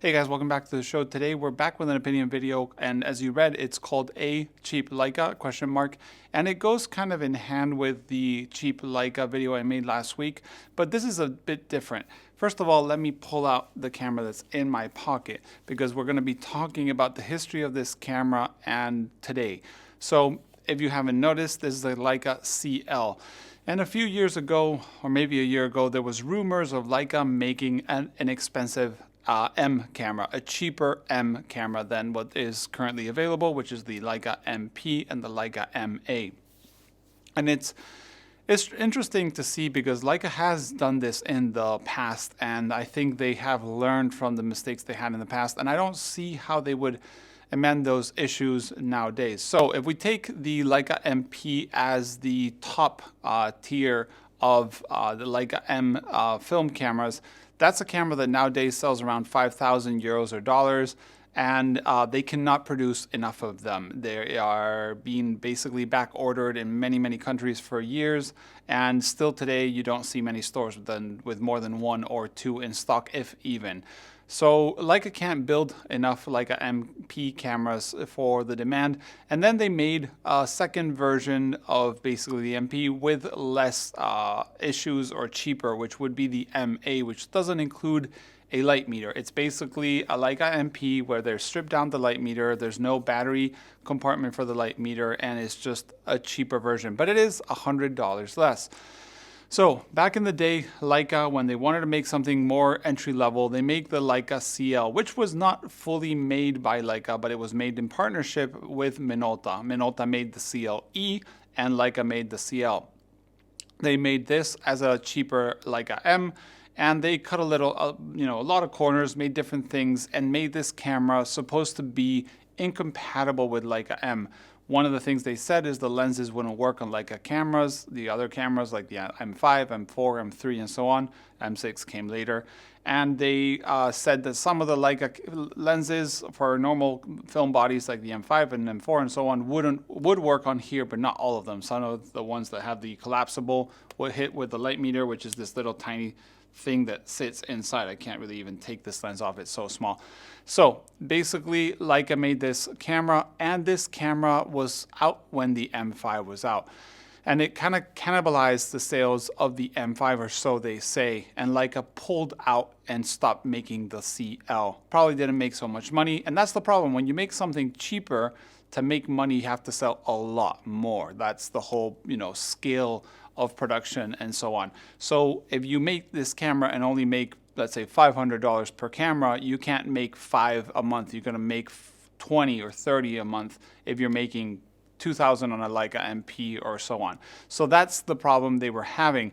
Hey guys, welcome back to the show. Today we're back with an opinion video, and as you read, it's called A Cheap Leica question mark, and it goes kind of in hand with the cheap Leica video I made last week, but this is a bit different. First of all, let me pull out the camera that's in my pocket because we're going to be talking about the history of this camera and today. So if you haven't noticed, this is a Leica CL. And a few years ago, or maybe a year ago, there was rumors of Leica making an inexpensive M camera, a cheaper M camera than what is currently available, which is the Leica MP and the Leica MA. And it's interesting to see because Leica has done this in the past, and I think they have learned from the mistakes they had in the past, and I don't see how they would amend those issues nowadays. So if we take the Leica MP as the top tier of the Leica M film cameras, that's a camera that nowadays sells around 5,000 euros or dollars, and they cannot produce enough of them. They are being basically back ordered in many, many countries for years, and still today you don't see many stores with more than one or two in stock, if even. So Leica can't build enough Leica MP cameras for the demand, and then they made a second version of basically the MP with less issues or cheaper, which would be the MA, which doesn't include a light meter. It's basically a Leica MP where they're stripped down the light meter, there's no battery compartment for the light meter, and it's just a cheaper version, but it is $100 less. So back in the day, Leica, when they wanted to make something more entry level, they make the Leica CL, which was not fully made by Leica, but it was made in partnership with Minolta. Minolta made the CLE and Leica made the CL. They made this as a cheaper Leica M, and they cut a little, a lot of corners, made different things, and made this camera supposed to be incompatible with Leica M. One of the things they said is the lenses wouldn't work on Leica cameras. The other cameras like the M5, M4, M3, and so on, M6 came later. And they said that some of the Leica lenses for normal film bodies like the M5 and M4 and so on would work on here, but not all of them. Some of the ones that have the collapsible would hit with the light meter, which is this little tiny thing that sits inside. I can't really even take this lens off, it's so small. So basically Leica made this camera, and this camera was out when the M5 was out, and it kind of cannibalized the sales of the M5, or so they say, and Leica pulled out and stopped making the CL. Probably didn't make so much money, and that's the problem. When you make something cheaper, to make money you have to sell a lot more. That's the whole scale of production and so on. So if you make this camera and only make, let's say, $500 per camera, you can't make 5 a month. You're going to make 20 or 30 a month if you're making 2,000 on a Leica MP or so on. So that's the problem they were having.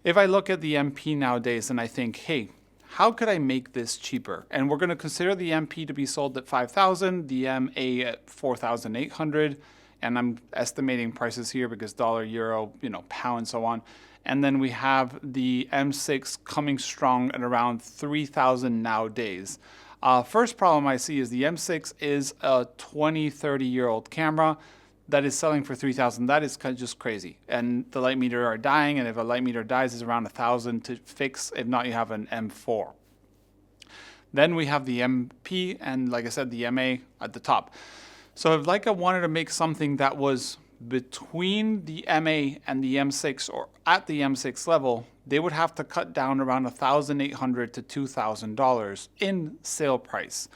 If I look at the MP nowadays and I think, hey, how could I make this cheaper? And we're going to consider the MP to be sold at 5,000, the MA at 4,800, and I'm estimating prices here because dollar, euro, pound, and so on. And then we have the M6 coming strong at around 3,000 nowadays. First problem I see is the M6 is a 20, 30-year-old camera that is selling for 3,000. That is kind of just crazy. And the light meter are dying, and if a light meter dies, it's around 1,000 to fix. If not, you have an M4. Then we have the MP, and like I said, the MA at the top. So if Leica wanted to make something that was between the MA and the M6, or at the M6 level, they would have to cut down around $1,800 to $2,000 in sale price.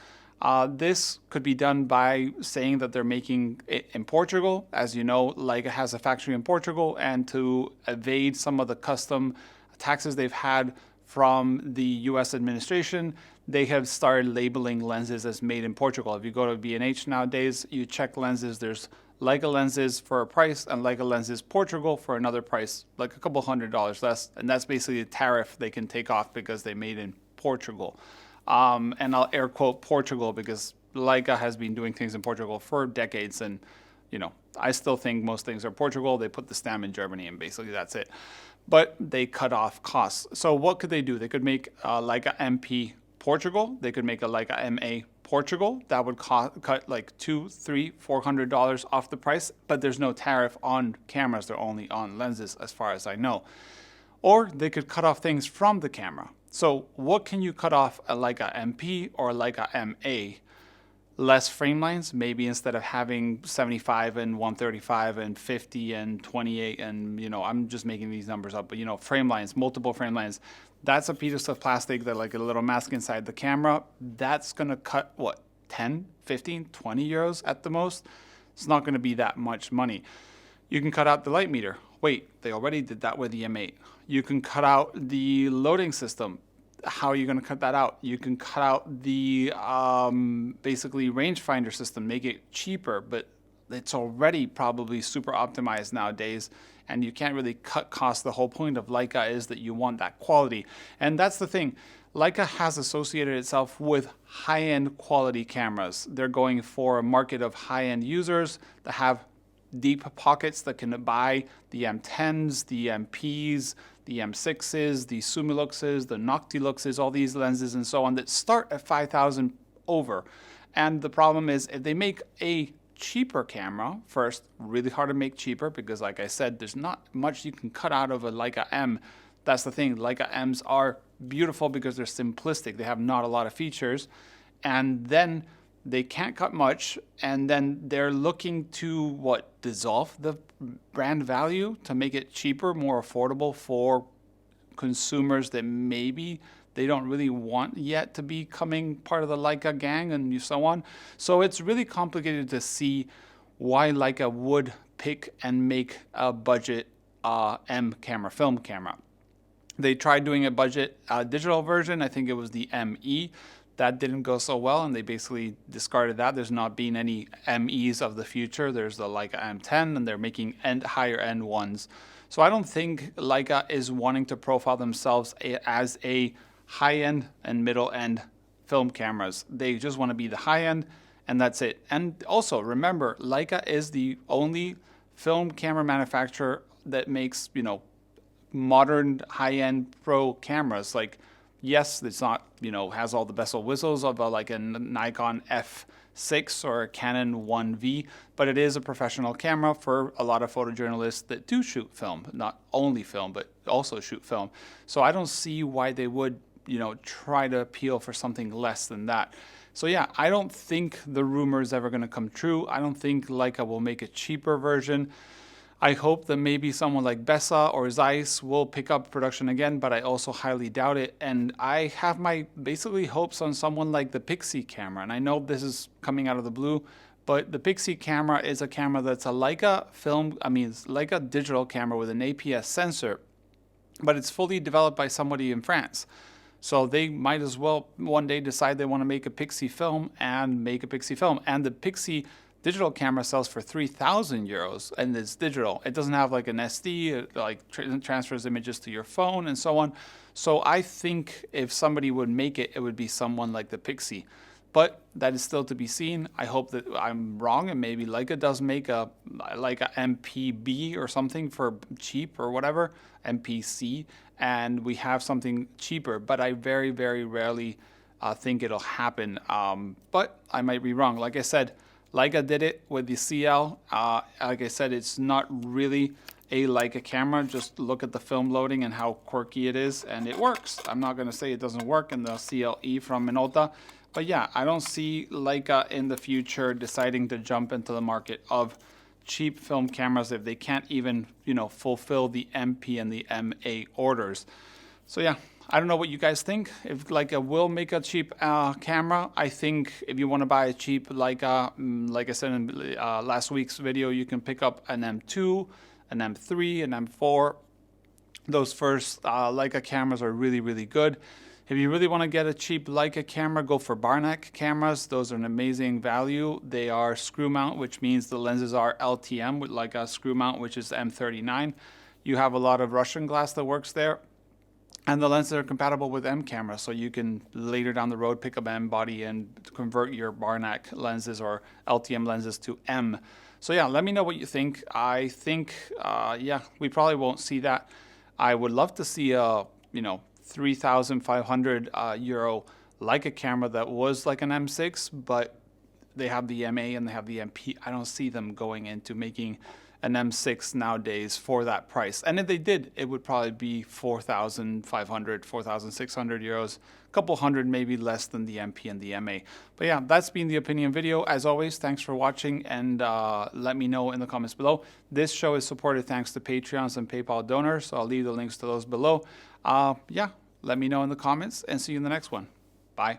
This could be done by saying that they're making it in Portugal. As you know, Leica has a factory in Portugal, and to evade some of the custom taxes they've had from the US administration, they have started labeling lenses as made in Portugal. If you go to B&H nowadays, you check lenses, there's Leica lenses for a price and Leica lenses Portugal for another price, like a couple $100 less, and that's basically a tariff they can take off because they made in Portugal. And I'll air quote Portugal because Leica has been doing things in Portugal for decades, and I still think most things are Portugal. They put the stamp in Germany, and basically that's it. But they cut off costs. So what could they do? They could make Leica MP Portugal. They could make a Leica MA Portugal. That would cut like $200, $300, $400 off the price, but there's no tariff on cameras. They're only on lenses as far as I know. Or they could cut off things from the camera. So what can you cut off a Leica MP or Leica MA? Less frame lines, maybe instead of having 75 and 135 and 50 and 28 and, I'm just making these numbers up, but frame lines, multiple frame lines. That's a piece of plastic that like a little mask inside the camera. That's going to cut what, 10, 15, 20 euros at the most? It's not going to be that much money. You can cut out the light meter. Wait, they already did that with the M8. You can cut out the loading system. How are you going to cut that out? You can cut out the basically rangefinder system, make it cheaper, but it's already probably super optimized nowadays, and you can't really cut costs. The whole point of Leica is that you want that quality, and that's the thing. Leica has associated itself with high-end quality cameras. They're going for a market of high-end users that have deep pockets that can buy the M10s, the MPs, the M6s, the Sumiluxes, the Noctiluxes, all these lenses and so on that start at 5,000 over. And the problem is if they make a cheaper camera, first, really hard to make cheaper because like I said, there's not much you can cut out of a Leica M. That's the thing, Leica M's are beautiful because they're simplistic. They have not a lot of features. And then they can't cut much, and then they're looking to dissolve the brand value to make it cheaper, more affordable for consumers that maybe they don't really want yet to be becoming part of the Leica gang and so on. So it's really complicated to see why Leica would pick and make a budget M camera, film camera. They tried doing a budget digital version. I think it was the ME. That didn't go so well, and they basically discarded that. There's not been any MEs of the future. There's the Leica M10, and they're making higher end ones. So I don't think Leica is wanting to profile themselves as a high-end and middle-end film cameras. They just want to be the high-end, and that's it. And also, remember, Leica is the only film camera manufacturer that makes, modern high-end pro cameras. Like, yes, it's not, has all the bells and whistles of like a Nikon F6 or a Canon 1V, but it is a professional camera for a lot of photojournalists that do shoot film, not only film, but also shoot film. So I don't see why they would, try to appeal for something less than that. So yeah, I don't think the rumor is ever going to come true. I don't think Leica will make a cheaper version. I hope that maybe someone like Bessa or Zeiss will pick up production again, but I also highly doubt it. And I have my basically hopes on someone like the Pixie camera. And I know this is coming out of the blue, but the Pixie camera is a camera that's a Leica it's Leica digital camera with an APS sensor, but it's fully developed by somebody in France. So they might as well one day decide they want to make a Pixie film and make a Pixie film. And the Pixie digital camera sells for 3,000 euros, and it's digital. It doesn't have like an SD, it like transfers images to your phone and so on. So I think if somebody would make it, it would be someone like the Pixie. But that is still to be seen. I hope that I'm wrong, and maybe Leica does make a MPB or something for cheap or whatever, MPC, and we have something cheaper. But I very, very rarely think it'll happen. But I might be wrong. Like I said, Leica did it with the CL. Like I said, it's not really a Leica camera. Just look at the film loading and how quirky it is, and it works. I'm not going to say it doesn't work in the CLE from Minolta. But yeah, I don't see Leica in the future deciding to jump into the market of cheap film cameras if they can't even, fulfill the MP and the MA orders. So yeah, I don't know what you guys think. If Leica will make a cheap camera, I think if you want to buy a cheap Leica, like I said in last week's video, you can pick up an M2, an M3, an M4. Those first Leica cameras are really, really good. If you really want to get a cheap Leica camera, go for bar neck cameras. Those are an amazing value. They are screw mount, which means the lenses are LTM with like a screw mount, which is M39. You have a lot of Russian glass that works there. And the lenses are compatible with M cameras, so you can later down the road pick up M body and convert your bar neck lenses or LTM lenses to M. So yeah, let me know what you think. I think, yeah, we probably won't see that. I would love to see a, 3,500 euro Leica camera that was like an M6, but they have the MA and they have the MP. I don't see them going into making an M6 nowadays for that price. And if they did, it would probably be 4,500, 4,600 euros, a couple hundred maybe less than the MP and the MA. But yeah, that's been the opinion video. As always, thanks for watching, and let me know in the comments below. This show is supported thanks to Patreons and PayPal donors, so I'll leave the links to those below. Yeah, let me know in the comments, and see you in the next one. Bye.